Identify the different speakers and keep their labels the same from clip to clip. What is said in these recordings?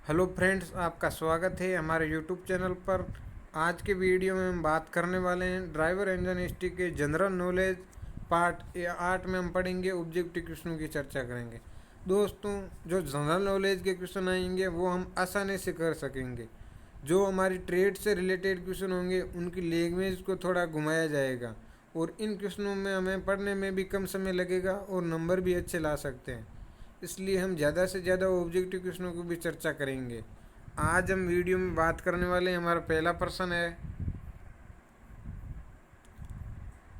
Speaker 1: Hello friends, आपका स्वागत है हमारे यूट्यूब चैनल पर। आज के वीडियो में हम बात करने वाले हैं ड्राइवर इंजन हिस्ट्री के जनरल नॉलेज पार्ट 8 में हम पढ़ेंगे, ऑब्जेक्टिव क्वेश्चनों की चर्चा करेंगे। दोस्तों, जो जनरल नॉलेज के क्वेश्चन आएंगे वो हम आसानी से कर सकेंगे। जो हमारी ट्रेड से रिलेटेड क्वेश्चन होंगे उनकी लैंग्वेज को थोड़ा घुमाया जाएगा और इन क्वेश्चनों में हमें पढ़ने में भी कम समय लगेगा और नंबर भी अच्छे ला सकते हैं। इसलिए हम ज़्यादा से ज़्यादा ऑब्जेक्टिव क्वेश्चनों की भी चर्चा करेंगे। आज हम वीडियो में बात करने वाले हैं, हमारा पहला प्रश्न है,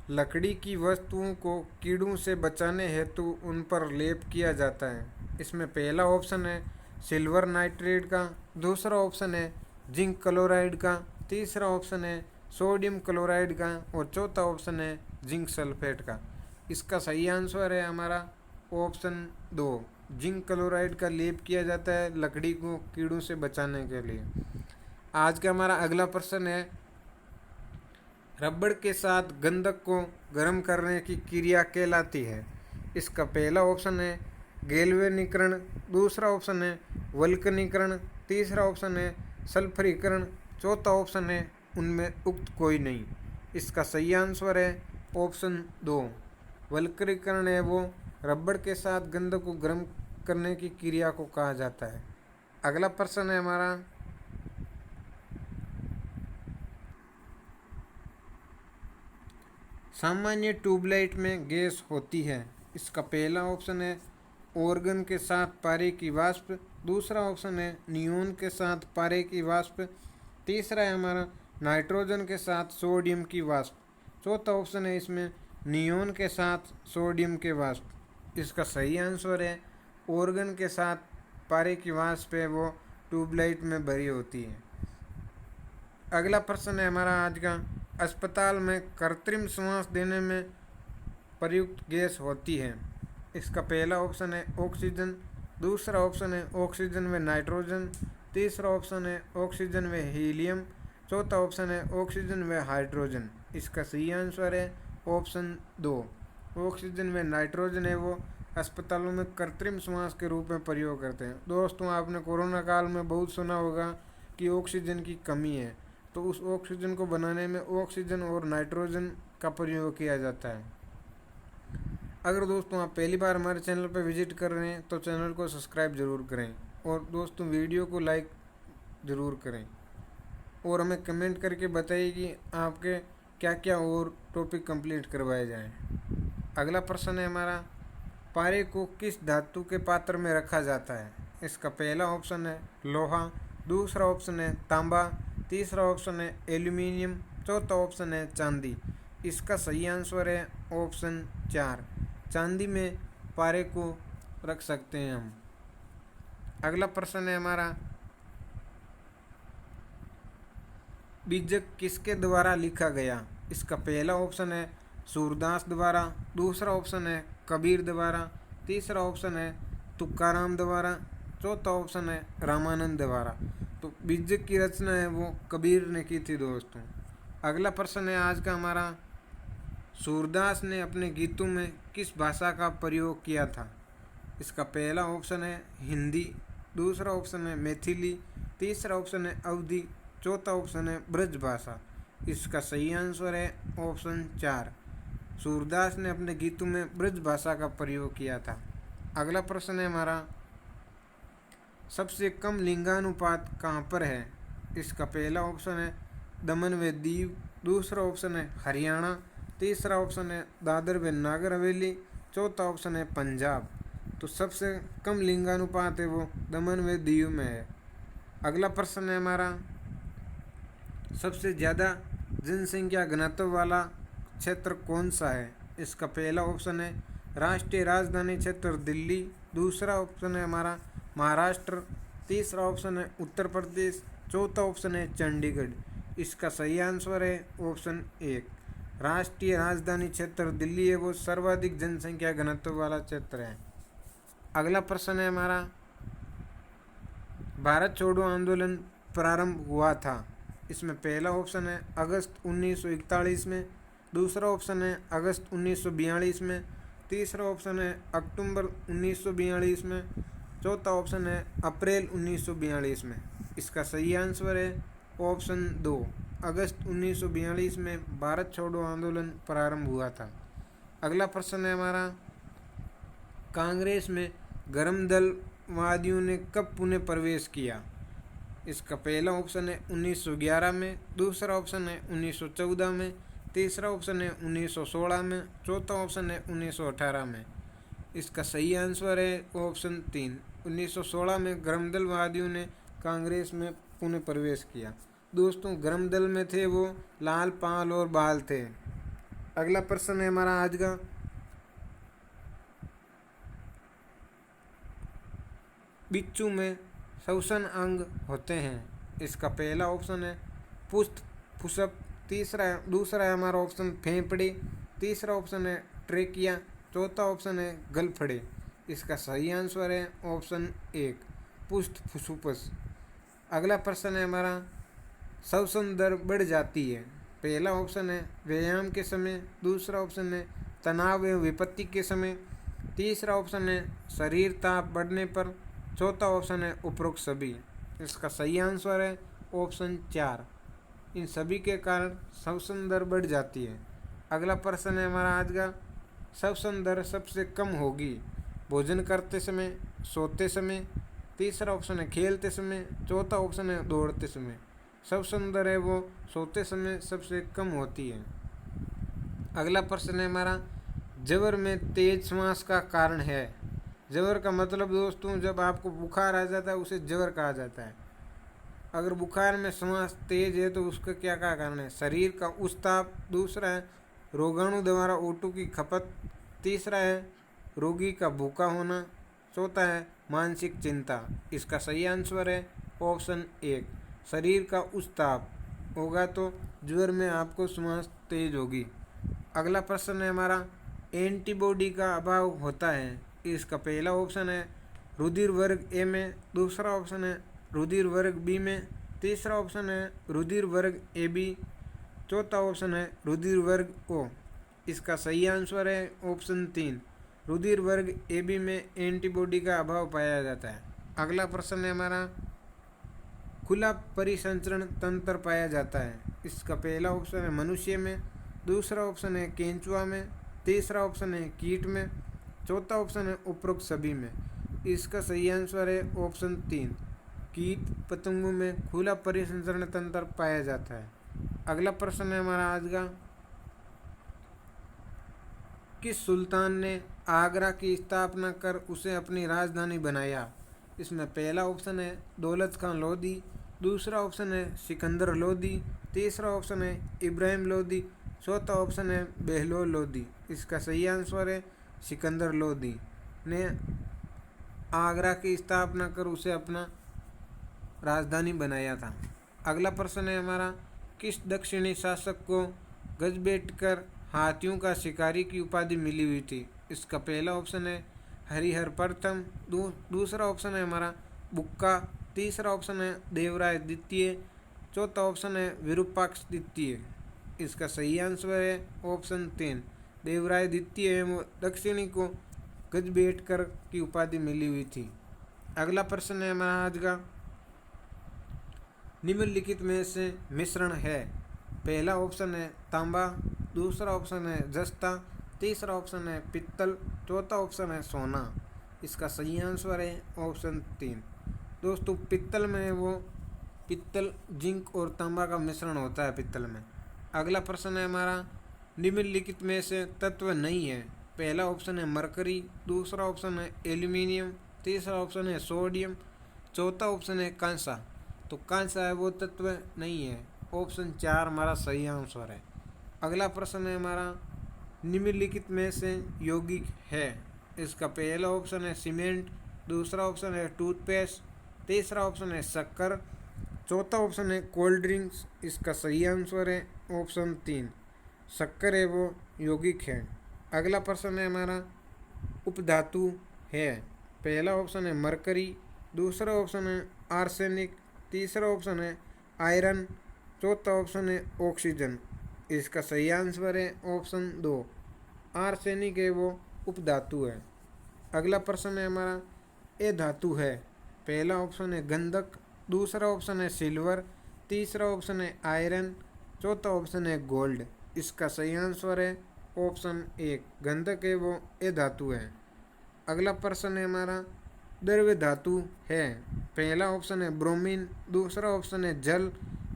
Speaker 1: लकड़ी की वस्तुओं को कीड़ों से बचाने हेतु उन पर लेप किया जाता है। इसमें पहला ऑप्शन है सिल्वर नाइट्रेट का, दूसरा ऑप्शन है जिंक क्लोराइड का, तीसरा ऑप्शन है सोडियम क्लोराइड का और चौथा ऑप्शन है जिंक सल्फेट का। इसका सही आंसर है हमारा ऑप्शन 2, जिंक क्लोराइड का लेप किया जाता है लकड़ी को कीड़ों से बचाने के लिए। आज का हमारा अगला प्रश्न है, रबड़ के साथ गंधक को गर्म करने की क्रिया कहलाती है। इसका पहला ऑप्शन है गैल्वेनीकरण, दूसरा ऑप्शन है वल्कनीकरण, तीसरा ऑप्शन है सल्फरीकरण, चौथा ऑप्शन है उनमें उक्त कोई नहीं। इसका सही आंसर है ऑप्शन 2, वल्कनीकरण है वो रबड़ के साथ गंधक को गर्म करने की क्रिया को कहा जाता है। अगला प्रश्न है हमारा, सामान्य ट्यूबलाइट में गैस होती है। इसका पहला ऑप्शन है ऑर्गन के साथ पारे की वाष्प, दूसरा ऑप्शन है नियोन के साथ पारे की वाष्प, तीसरा है हमारा नाइट्रोजन के साथ सोडियम की वाष्प, चौथा ऑप्शन है इसमें नियोन के साथ सोडियम के वाष्प। इसका सही आंसर है ऑर्गन के साथ पारे की वाष्प है वो ट्यूबलाइट में भरी होती है। अगला प्रश्न है हमारा आज का, अस्पताल में कृत्रिम सांस देने में प्रयुक्त गैस होती है। इसका पहला ऑप्शन है ऑक्सीजन, दूसरा ऑप्शन है ऑक्सीजन व नाइट्रोजन, तीसरा ऑप्शन है ऑक्सीजन व हीलियम, चौथा ऑप्शन है ऑक्सीजन व हाइड्रोजन। इसका सही आंसर है ऑप्शन 2, ऑक्सीजन व नाइट्रोजन है वो अस्पतालों में कृत्रिम श्वास के रूप में प्रयोग करते हैं। दोस्तों, आपने कोरोना काल में बहुत सुना होगा कि ऑक्सीजन की कमी है, तो उस ऑक्सीजन को बनाने में ऑक्सीजन और नाइट्रोजन का प्रयोग किया जाता है। अगर दोस्तों आप पहली बार हमारे चैनल पर विजिट कर रहे हैं तो चैनल को सब्सक्राइब ज़रूर करें और दोस्तों वीडियो को लाइक ज़रूर करें और हमें कमेंट करके बताइए कि आपके क्या क्या और टॉपिक कंप्लीट करवाए जाएं। अगला प्रश्न है हमारा, पारे को किस धातु के पात्र में रखा जाता है। इसका पहला ऑप्शन है लोहा, दूसरा ऑप्शन है तांबा, तीसरा ऑप्शन है एल्यूमिनियम, चौथा ऑप्शन है चांदी। इसका सही आंसर है ऑप्शन 4, चांदी में पारे को रख सकते हैं हम। अगला प्रश्न है हमारा, बीजक किसके द्वारा लिखा गया। इसका पहला ऑप्शन है सूरदास द्वारा, दूसरा ऑप्शन है कबीर द्वारा, तीसरा ऑप्शन है तुकाराम द्वारा, चौथा ऑप्शन है रामानंद द्वारा। तो बीजक की रचना है वो कबीर ने की थी दोस्तों। अगला प्रश्न है आज का हमारा, सूरदास ने अपने गीतों में किस भाषा का प्रयोग किया था। इसका पहला ऑप्शन है हिंदी, दूसरा ऑप्शन है मैथिली, तीसरा ऑप्शन है अवधी, चौथा ऑप्शन है ब्रज भाषा। इसका सही आंसर है ऑप्शन 4, सूरदास ने अपने गीतों में ब्रज भाषा का प्रयोग किया था। अगला प्रश्न है हमारा, सबसे कम लिंगानुपात कहाँ पर है। इसका पहला ऑप्शन है दमन व दीव, दूसरा ऑप्शन है हरियाणा, तीसरा ऑप्शन है दादर व नागर हवेली, चौथा ऑप्शन है पंजाब। तो सबसे कम लिंगानुपात है वो दमन व दीव में है। अगला प्रश्न है हमारा, सबसे ज़्यादा जनसंख्या घनत्व वाला क्षेत्र कौन सा है। इसका पहला ऑप्शन है राष्ट्रीय राजधानी क्षेत्र दिल्ली, दूसरा ऑप्शन है हमारा महाराष्ट्र, तीसरा ऑप्शन है उत्तर प्रदेश, चौथा ऑप्शन है चंडीगढ़। इसका सही आंसर है ऑप्शन 1, राष्ट्रीय राजधानी क्षेत्र दिल्ली है वो सर्वाधिक जनसंख्या घनत्व वाला क्षेत्र है। अगला प्रश्न है हमारा, भारत छोड़ो आंदोलन प्रारंभ हुआ था। इसमें पहला ऑप्शन है अगस्त 1941 में, दूसरा ऑप्शन है अगस्त 1942 में, तीसरा ऑप्शन है अक्टूबर 1942 में, चौथा ऑप्शन है अप्रैल 1942 में। इसका सही आंसर है ऑप्शन 2, अगस्त 1942 में भारत छोड़ो आंदोलन प्रारंभ हुआ था। अगला प्रश्न है हमारा, कांग्रेस में गर्म दलवादियों ने कब पुनः प्रवेश किया? इसका पहला ऑप्शन है 1911 में, दूसरा ऑप्शन है 1914 में, तीसरा ऑप्शन है 1916 में, चौथा ऑप्शन है 1918 में। इसका सही आंसर है ऑप्शन 3, 1916 में गर्म दलवादियों ने कांग्रेस में पुनः प्रवेश किया। दोस्तों, गर्म दल में थे वो लाल, पाल और बाल थे। अगला प्रश्न है हमारा आज का, बिच्छू में श्वसन अंग होते हैं। इसका पहला ऑप्शन है पुष्ट पुष्प, दूसरा है हमारा ऑप्शन फेफड़े, तीसरा ऑप्शन है ट्रेकिया, चौथा ऑप्शन है गलफड़े। इसका सही आंसर है ऑप्शन 1, पुष्ट फुसफुस। अगला प्रश्न है हमारा, श्वसन दर बढ़ जाती है। पहला ऑप्शन है व्यायाम के समय, दूसरा ऑप्शन है तनाव एवं विपत्ति के समय, तीसरा ऑप्शन है शरीर ताप बढ़ने पर, चौथा ऑप्शन है उपरोक्त सभी। इसका सही आंसर है ऑप्शन 4, इन सभी के कारण श्वसन दर बढ़ जाती है। अगला प्रश्न है हमारा आज का, श्वसन दर सबसे कम होगी भोजन करते समय, सोते समय, तीसरा ऑप्शन है खेलते समय, चौथा ऑप्शन है दौड़ते समय। श्वसन दर है वो सोते समय सबसे कम होती है। अगला प्रश्न है हमारा, ज्वर में तेज श्वास का कारण है। ज्वर का मतलब दोस्तों, जब आपको बुखार आ जाता है उसे ज्वर कहा जाता है। अगर बुखार में श्वास तेज है तो उसका क्या कारण है? शरीर का उस्ताप, दूसरा है रोगाणु द्वारा O2 की खपत, तीसरा है रोगी का भूखा होना, चौथा है मानसिक चिंता। इसका सही आंसर है ऑप्शन 1, शरीर का उस्ताप होगा तो ज्वर में आपको श्वास तेज होगी। अगला प्रश्न है हमारा, एंटीबॉडी का अभाव होता है। इसका पहला ऑप्शन है रुधिर वर्ग ए में, दूसरा ऑप्शन है रुधिर वर्ग बी में, तीसरा ऑप्शन है रुधिर वर्ग ए बी, चौथा ऑप्शन है रुधिर वर्ग ओ। इसका सही आंसर है ऑप्शन 3, रुधिर वर्ग ए बी में एंटीबॉडी का अभाव पाया जाता है। अगला प्रश्न है हमारा, खुला परिसंचरण तंत्र पाया जाता है। इसका पहला ऑप्शन है मनुष्य में, दूसरा ऑप्शन है केंचुआ में, तीसरा ऑप्शन है कीट में, चौथा ऑप्शन है उपरोक्त सभी में। इसका सही आंसर है ऑप्शन 3, कीट पतंगों में खुला परिसंचरण तंत्र पाया जाता है। अगला प्रश्न है हमारा आज का, किस सुल्तान ने आगरा की स्थापना कर उसे अपनी राजधानी बनाया? इसमें पहला ऑप्शन है दौलत खान लोधी, दूसरा ऑप्शन है सिकंदर लोधी, तीसरा ऑप्शन है इब्राहिम लोधी, चौथा ऑप्शन है बहलोल लोधी। इसका सही आंसर है सिकंदर लोधी ने आगरा की स्थापना कर उसे अपना राजधानी बनाया था। अगला प्रश्न है हमारा, किस दक्षिणी शासक को गजबेटकर हाथियों का शिकारी की उपाधि मिली हुई थी? इसका पहला ऑप्शन है हरिहर प्रथम, दूसरा ऑप्शन है हमारा बुक्का, तीसरा ऑप्शन है देवराय द्वितीय, चौथा ऑप्शन है विरूपाक्ष द्वितीय। इसका सही आंसर है ऑप्शन 3, देवराय द्वितीय एवं दक्षिणी को गजबेटकर की उपाधि मिली हुई थी। अगला प्रश्न है हमारा आज का, निम्नलिखित में से मिश्रण है। पहला ऑप्शन है तांबा, दूसरा ऑप्शन है जस्ता, तीसरा ऑप्शन है पित्तल, चौथा ऑप्शन है सोना। इसका सही आंसर है ऑप्शन 3। दोस्तों, पित्तल में वो पित्तल, जिंक और तांबा का मिश्रण होता है पित्तल में। अगला प्रश्न है हमारा, निम्नलिखित में से तत्व नहीं है। पहला ऑप्शन है मरकरी, दूसरा ऑप्शन है एल्यूमिनियम, तीसरा ऑप्शन है सोडियम, चौथा ऑप्शन है कांसा। तो कांसा है वो तत्व नहीं है, ऑप्शन 4 हमारा सही आंसर है। अगला प्रश्न है हमारा, निम्नलिखित में से यौगिक है। इसका पहला ऑप्शन है सीमेंट, दूसरा ऑप्शन है टूथपेस्ट, तीसरा ऑप्शन है शक्कर, चौथा ऑप्शन है कोल्ड ड्रिंक्स। इसका सही आंसर है ऑप्शन 3, शक्कर है वो यौगिक है। अगला प्रश्न है हमारा, उपधातु है। पहला ऑप्शन है मरकरी, दूसरा ऑप्शन है आर्सेनिक, तीसरा ऑप्शन है आयरन, चौथा ऑप्शन है ऑक्सीजन। इसका सही आंसर है ऑप्शन 2, आर्सेनिक है वो उपधातु है। अगला प्रश्न है हमारा, ए धातु है? पहला ऑप्शन है गंधक, दूसरा ऑप्शन है सिल्वर, तीसरा ऑप्शन है आयरन, चौथा ऑप्शन है गोल्ड। इसका सही आंसर है ऑप्शन 1 गंधक है वो ए धातु है। अगला प्रश्न है हमारा द्रव्य धातु है। पहला ऑप्शन है ब्रोमीन, दूसरा ऑप्शन है जल,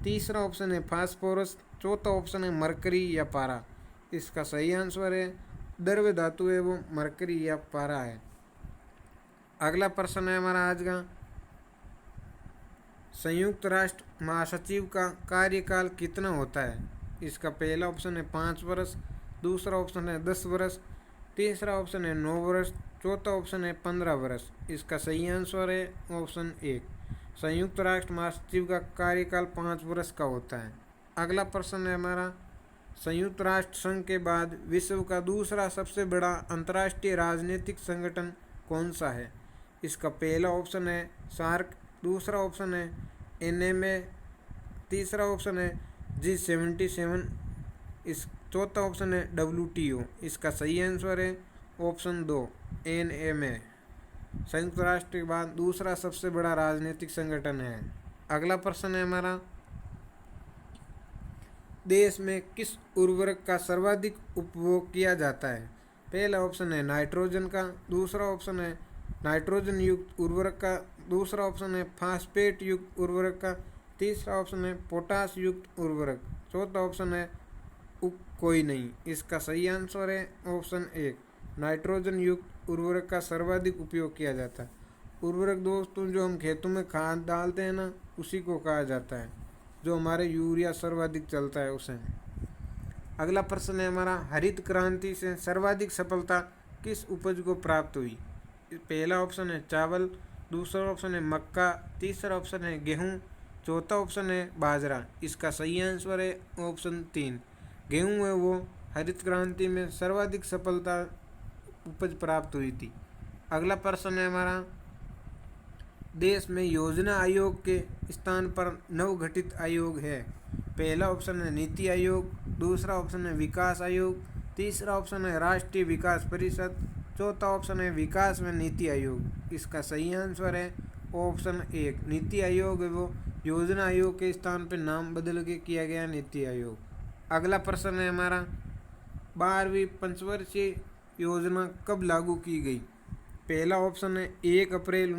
Speaker 1: तीसरा ऑप्शन है फास्फोरस, चौथा ऑप्शन है मरकरी या पारा। इसका सही आंसर है द्रव्य धातु है वो मरकरी या पारा है। अगला प्रश्न है हमारा आज का संयुक्त राष्ट्र महासचिव का कार्यकाल कितना होता है? इसका पहला ऑप्शन है 5 वर्ष, दूसरा ऑप्शन है 10 वर्ष, तीसरा ऑप्शन है 9 वर्ष, चौथा ऑप्शन है 15 वर्ष। इसका सही आंसर है ऑप्शन 1 संयुक्त राष्ट्र महासचिव का कार्यकाल 5 वर्ष का होता है। अगला प्रश्न है हमारा संयुक्त राष्ट्र संघ के बाद विश्व का दूसरा सबसे बड़ा अंतर्राष्ट्रीय राजनीतिक संगठन कौन सा है? इसका पहला ऑप्शन है सार्क, दूसरा ऑप्शन है NMA, तीसरा ऑप्शन है G77, इस चौथा ऑप्शन है WTO। इसका सही आंसर है ऑप्शन 2 NMA संयुक्त राष्ट्र के बाद दूसरा सबसे बड़ा राजनीतिक संगठन है। अगला प्रश्न है हमारा देश में किस उर्वरक का सर्वाधिक उपभोग किया जाता है? पहला ऑप्शन है नाइट्रोजन का, दूसरा ऑप्शन है नाइट्रोजन युक्त उर्वरक का, दूसरा ऑप्शन है फास्फेट युक्त उर्वरक का, तीसरा ऑप्शन है पोटास युक्त उर्वरक, चौथा ऑप्शन है कोई नहीं। इसका सही आंसर है ऑप्शन 1 नाइट्रोजन युक्त उर्वरक का सर्वाधिक उपयोग किया जाता है। उर्वरक दोस्तों जो हम खेतों में खाद डालते हैं ना, उसी को कहा जाता है। जो हमारे यूरिया सर्वाधिक चलता है उसे। अगला प्रश्न है हमारा हरित क्रांति से सर्वाधिक सफलता किस उपज को प्राप्त हुई? पहला ऑप्शन है चावल, दूसरा ऑप्शन है मक्का, तीसरा ऑप्शन है गेहूँ, चौथा ऑप्शन है बाजरा। इसका सही आंसर है ऑप्शन 3 गेहूँ है वो हरित क्रांति में सर्वाधिक सफलता उपज प्राप्त हुई थी। अगला प्रश्न है हमारा देश में योजना आयोग के स्थान पर नवगठित आयोग है। पहला ऑप्शन है नीति आयोग, दूसरा ऑप्शन है विकास आयोग, तीसरा ऑप्शन है राष्ट्रीय विकास परिषद, चौथा ऑप्शन है विकास में नीति आयोग। इसका सही आंसर है ऑप्शन 1 नीति आयोग है वो योजना आयोग के स्थान पर नाम बदल के किया गया नीति आयोग। अगला प्रश्न है हमारा 12वीं पंचवर्षीय योजना कब लागू की गई? पहला ऑप्शन है 1 अप्रैल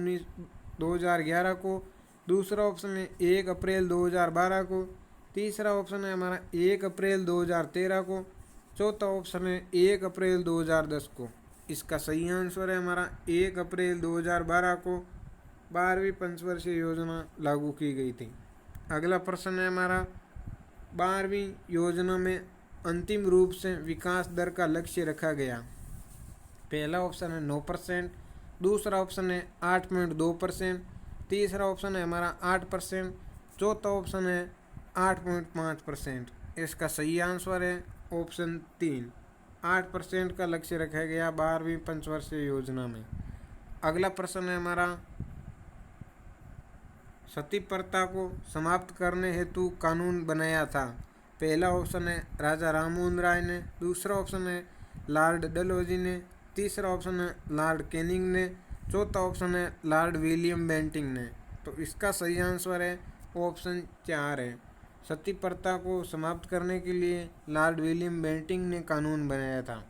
Speaker 1: 2011 को, दूसरा ऑप्शन है 1 अप्रैल 2012 को, तीसरा ऑप्शन है हमारा 1 अप्रैल 2013 को, चौथा ऑप्शन है 1 अप्रैल 2010 को। इसका सही आंसर है हमारा 1 अप्रैल 2012 को 12वीं पंचवर्षीय योजना लागू की गई थी। अगला प्रश्न है हमारा 12वीं योजना में अंतिम रूप से विकास दर का लक्ष्य रखा गया। पहला ऑप्शन है 9%, दूसरा ऑप्शन है 8.2%, तीसरा ऑप्शन है हमारा 8%, चौथा ऑप्शन है 8.5%। इसका सही आंसर है ऑप्शन 3 8% का लक्ष्य रखा गया 12वीं पंचवर्षीय योजना में। अगला प्रश्न है हमारा सती प्रथा को समाप्त करने हेतु कानून बनाया था। पहला ऑप्शन है राजा राममोहन राय ने, दूसरा ऑप्शन है लॉर्ड डलहौजी ने, तीसरा ऑप्शन है लॉर्ड कैनिंग ने, चौथा ऑप्शन है लॉर्ड विलियम बेंटिंग ने। तो इसका सही आंसर है ऑप्शन 4 है सती प्रथा को समाप्त करने के लिए लॉर्ड विलियम बेंटिंग ने कानून बनाया था।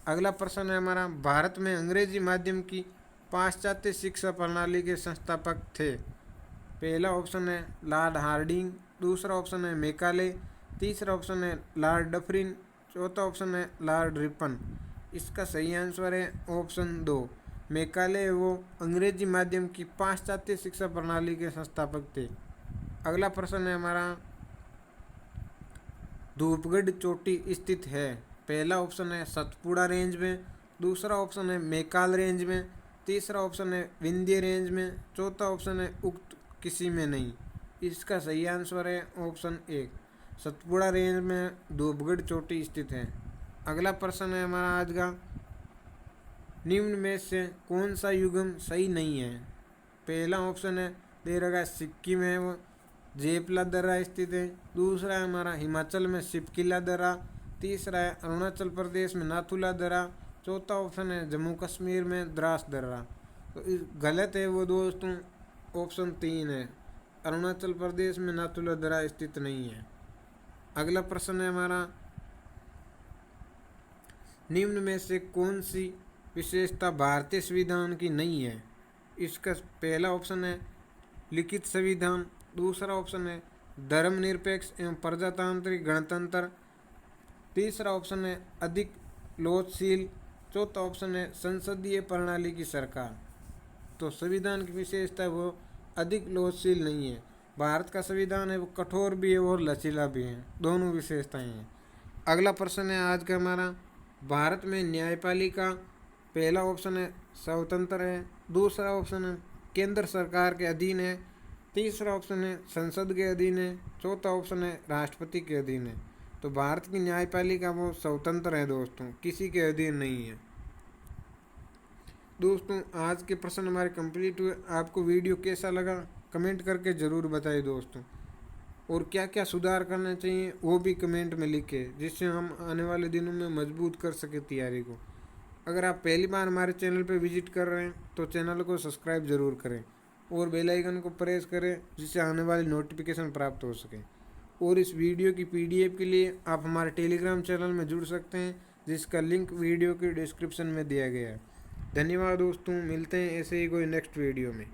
Speaker 1: अगला प्रश्न है हमारा भारत में अंग्रेजी माध्यम की पाश्चात्य शिक्षा प्रणाली के संस्थापक थे। पहला ऑप्शन है लॉर्ड हार्डिंग, दूसरा ऑप्शन है मैकाले, तीसरा ऑप्शन है लॉर्ड डफरिन, चौथा ऑप्शन है लॉर्ड रिपन। इसका सही आंसर है ऑप्शन 2 मैकाले वो अंग्रेजी माध्यम की पाश्चात्य शिक्षा प्रणाली के संस्थापक थे। अगला प्रश्न है हमारा धूपगढ़ चोटी स्थित है। पहला ऑप्शन है सतपुड़ा रेंज में, दूसरा ऑप्शन है मैकाल रेंज में, तीसरा ऑप्शन है विंध्य रेंज में, चौथा ऑप्शन है उक्त किसी में नहीं। इसका सही आंसर है ऑप्शन 1 सतपुड़ा रेंज में धूपगढ़ चोटी स्थित है। अगला प्रश्न है हमारा आज का निम्न में से कौन सा युग्म सही नहीं है? पहला ऑप्शन है दे रखा सिक्किम है वो जेपला दर्रा स्थित है, दूसरा है हमारा हिमाचल में शिपकिला दर्रा, तीसरा है अरुणाचल प्रदेश में नाथुला दर्रा, चौथा ऑप्शन है जम्मू कश्मीर में द्रास दर्रा। तो गलत है वो दोस्तों, ऑप्शन 3 है, अरुणाचल प्रदेश में नाथुला दर्रा स्थित नहीं है। अगला प्रश्न है हमारा, निम्न में से कौन सी विशेषता भारतीय संविधान की नहीं है? इसका पहला ऑप्शन है लिखित संविधान, दूसरा ऑप्शन है धर्मनिरपेक्ष एवं प्रजातांत्रिक गणतंत्र, तीसरा ऑप्शन है अधिक लोकशील, चौथा ऑप्शन है संसदीय प्रणाली की सरकार। तो संविधान की विशेषता है वो अधिक लोकशील नहीं है। भारत का संविधान है वो कठोर भी है और लचीला भी है, दोनों विशेषताएं हैं। अगला प्रश्न है आज का हमारा, भारत में न्यायपालिका, पहला ऑप्शन है स्वतंत्र है, दूसरा ऑप्शन है केंद्र सरकार के अधीन है, तीसरा ऑप्शन है संसद के अधीन है, चौथा ऑप्शन है राष्ट्रपति के अधीन है। तो भारत की न्यायपालिका वो स्वतंत्र है दोस्तों, किसी के अधीन नहीं है। दोस्तों आज के प्रश्न हमारे कंप्लीट हुए। आपको वीडियो कैसा लगा कमेंट करके ज़रूर बताइए दोस्तों, और क्या क्या सुधार करना चाहिए वो भी कमेंट में लिखें, जिससे हम आने वाले दिनों में मजबूत कर सके तैयारी को। अगर आप पहली बार हमारे चैनल पर विजिट कर रहे हैं तो चैनल को सब्सक्राइब ज़रूर करें और बेल आइकन को प्रेस करें, जिससे आने वाली नोटिफिकेशन प्राप्त हो सके। और इस वीडियो की PDF के लिए आप हमारे टेलीग्राम चैनल में जुड़ सकते हैं, जिसका लिंक वीडियो के डिस्क्रिप्शन में दिया गया है। धन्यवाद दोस्तों, मिलते हैं ऐसे ही कोई नेक्स्ट वीडियो में।